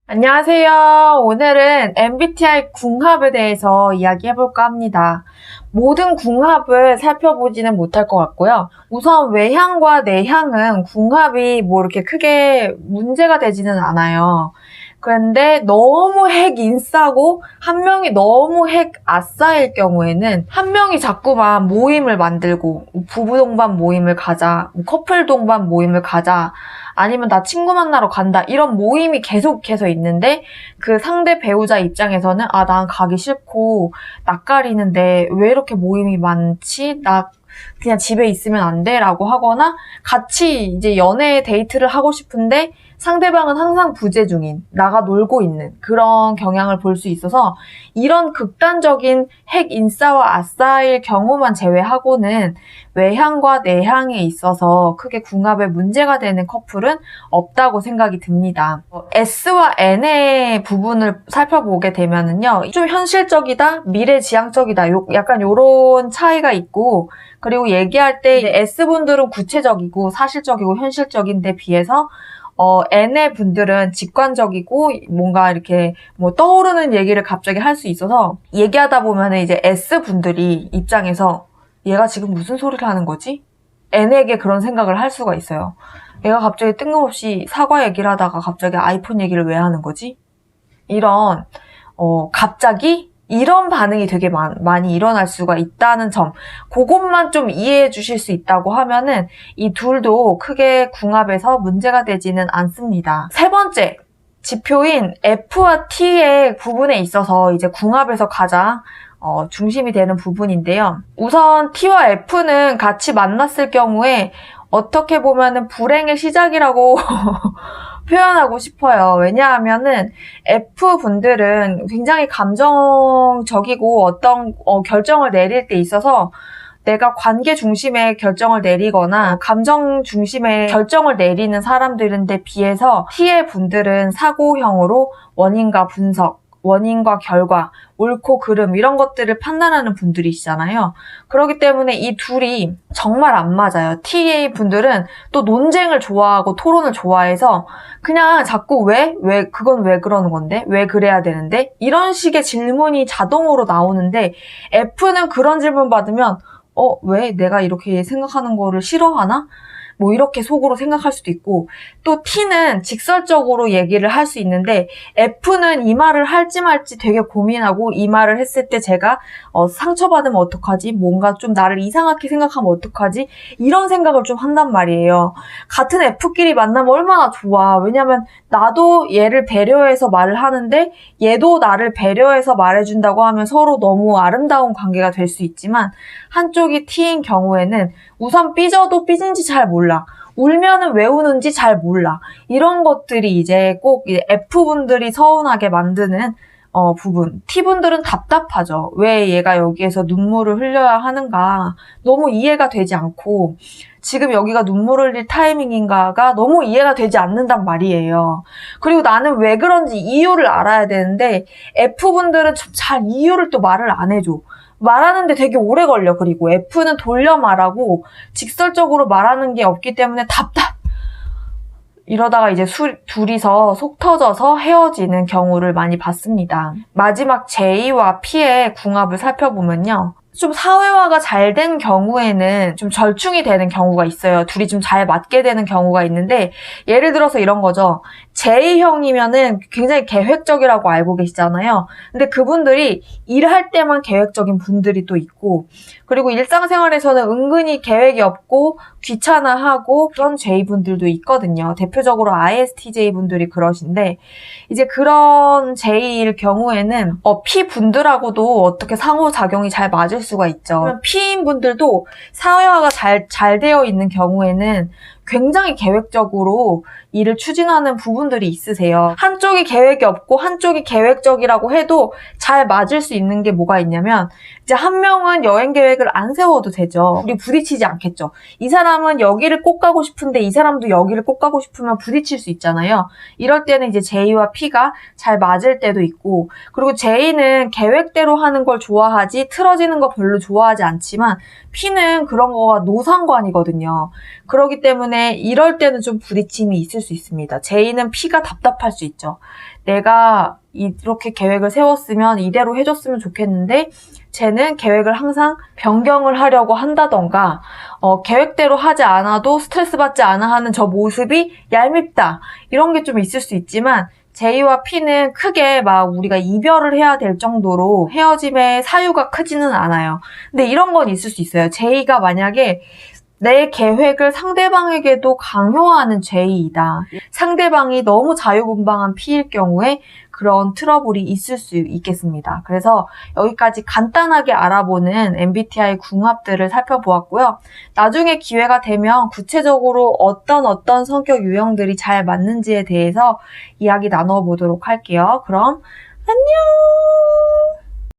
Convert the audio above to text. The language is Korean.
안녕하세요. 오늘은 MBTI 궁합에 대해서 이야기해볼까 합니다. 모든 궁합을 살펴보지는 못할 것 같고요. 우선 외향과 내향은 궁합이 뭐 이렇게 크게 문제가 되지는 않아요. 그런데 너무 핵 인싸고 한 명이 너무 핵 아싸일 경우에는 한 명이 자꾸만 모임을 만들고 부부 동반 모임을 가자, 커플 동반 모임을 가자, 아니면 나 친구 만나러 간다 이런 모임이 계속해서 있는데 그 상대 배우자 입장에서는 난 가기 싫고 낯가리는데 왜 이렇게 모임이 많지? 나 그냥 집에 있으면 안 돼? 라고 하거나 같이 이제 연애 데이트를 하고 싶은데 상대방은 항상 부재 중인, 나가 놀고 있는 그런 경향을 볼 수 있어서 이런 극단적인 핵 인싸와 아싸일 경우만 제외하고는 외향과 내향에 있어서 크게 궁합에 문제가 되는 커플은 없다고 생각이 듭니다. S와 N의 부분을 살펴보게 되면은요, 좀 현실적이다, 미래지향적이다, 약간 요런 차이가 있고, 그리고 얘기할 때 이제 S분들은 구체적이고 사실적이고 현실적인데 비해서 N의 분들은 직관적이고 뭔가 이렇게 뭐 떠오르는 얘기를 갑자기 할 수 있어서 얘기하다 보면 이제 S분들이 입장에서 얘가 지금 무슨 소리를 하는 거지? N에게 그런 생각을 할 수가 있어요. 얘가 갑자기 뜬금없이 사과 얘기를 하다가 갑자기 아이폰 얘기를 왜 하는 거지? 이런 갑자기 이런 반응이 되게 많이 일어날 수가 있다는 점, 그것만 좀 이해해 주실 수 있다고 하면은 이 둘도 크게 궁합에서 문제가 되지는 않습니다. 세 번째, 지표인 F와 T의 부분에 있어서 이제 궁합에서 가장 중심이 되는 부분인데요. 우선 T와 F는 같이 만났을 경우에 어떻게 보면은 불행의 시작이라고 표현하고 싶어요. 왜냐하면은 F분들은 굉장히 감정적이고 어떤 결정을 내릴 때 있어서 내가 관계 중심의 결정을 내리거나 감정 중심의 결정을 내리는 사람들인데 비해서 T의 분들은 사고형으로 원인과 분석, 원인과 결과, 옳고 그름 이런 것들을 판단하는 분들이시잖아요. 그렇기 때문에 이 둘이 정말 안 맞아요. TA 분들은 또 논쟁을 좋아하고 토론을 좋아해서 그냥 자꾸 그건 왜 그러는 건데? 왜 그래야 되는데? 이런 식의 질문이 자동으로 나오는데 F는 그런 질문 받으면 왜 내가 이렇게 생각하는 거를 싫어하나? 뭐 이렇게 속으로 생각할 수도 있고, 또 T는 직설적으로 얘기를 할 수 있는데 F는 이 말을 할지 말지 되게 고민하고 이 말을 했을 때 제가 상처받으면 어떡하지? 뭔가 좀 나를 이상하게 생각하면 어떡하지? 이런 생각을 좀 한단 말이에요. 같은 F끼리 만나면 얼마나 좋아. 왜냐면 나도 얘를 배려해서 말을 하는데 얘도 나를 배려해서 말해준다고 하면 서로 너무 아름다운 관계가 될 수 있지만 한쪽이 T인 경우에는 우선 삐져도 삐진지 잘 몰라. 울면은 왜 우는지 잘 몰라. 이런 것들이 이제 꼭 F분들이 서운하게 만드는 부분. T분들은 답답하죠. 왜 얘가 여기에서 눈물을 흘려야 하는가. 너무 이해가 되지 않고 지금 여기가 눈물 흘릴 타이밍인가가 너무 이해가 되지 않는단 말이에요. 그리고 나는 왜 그런지 이유를 알아야 되는데 F분들은 좀 잘 이유를 또 말을 안 해줘. 말하는데 되게 오래 걸려. 그리고 F는 돌려 말하고 직설적으로 말하는 게 없기 때문에 이러다가 이제 둘이서 속 터져서 헤어지는 경우를 많이 봤습니다. 마지막 J와 P의 궁합을 살펴보면요. 좀 사회화가 잘 된 경우에는 좀 절충이 되는 경우가 있어요. 둘이 좀 잘 맞게 되는 경우가 있는데 예를 들어서 이런 거죠. J형이면은 굉장히 계획적이라고 알고 계시잖아요. 근데 그분들이 일할 때만 계획적인 분들이 또 있고 그리고 일상생활에서는 은근히 계획이 없고 귀찮아하고 그런 J분들도 있거든요. 대표적으로 ISTJ분들이 그러신데 이제 그런 J일 경우에는 P분들하고도 어떻게 상호작용이 잘 맞을 수가 있죠. 그러면 P인분들도 사회화가 잘 되어 있는 경우에는 굉장히 계획적으로 일을 추진하는 부분들이 있으세요. 한쪽이 계획이 없고 한쪽이 계획적이라고 해도 잘 맞을 수 있는 게 뭐가 있냐면 이제 한 명은 여행 계획을 안 세워도 되죠. 우리 부딪히지 않겠죠. 이 사람은 여기를 꼭 가고 싶은데 이 사람도 여기를 꼭 가고 싶으면 부딪힐 수 있잖아요. 이럴 때는 이제 J와 P가 잘 맞을 때도 있고 그리고 J는 계획대로 하는 걸 좋아하지 틀어지는 거 별로 좋아하지 않지만 P는 그런 거가 노상관이거든요. 그렇기 때문에 이럴 때는 좀 부딪힘이 있을 수 있습니다. J는 P가 답답할 수 있죠. 내가 이렇게 계획을 세웠으면 이대로 해줬으면 좋겠는데 쟤는 계획을 항상 변경을 하려고 한다던가 계획대로 하지 않아도 스트레스 받지 않아 하는 저 모습이 얄밉다. 이런 게 좀 있을 수 있지만 J와 P는 크게 막 우리가 이별을 해야 될 정도로 헤어짐의 사유가 크지는 않아요. 근데 이런 건 있을 수 있어요. J가 만약에 내 계획을 상대방에게도 강요하는 J이다. 상대방이 너무 자유분방한 P일 경우에 그런 트러블이 있을 수 있겠습니다. 그래서 여기까지 간단하게 알아보는 MBTI 궁합들을 살펴보았고요. 나중에 기회가 되면 구체적으로 어떤 성격 유형들이 잘 맞는지에 대해서 이야기 나눠보도록 할게요. 그럼 안녕!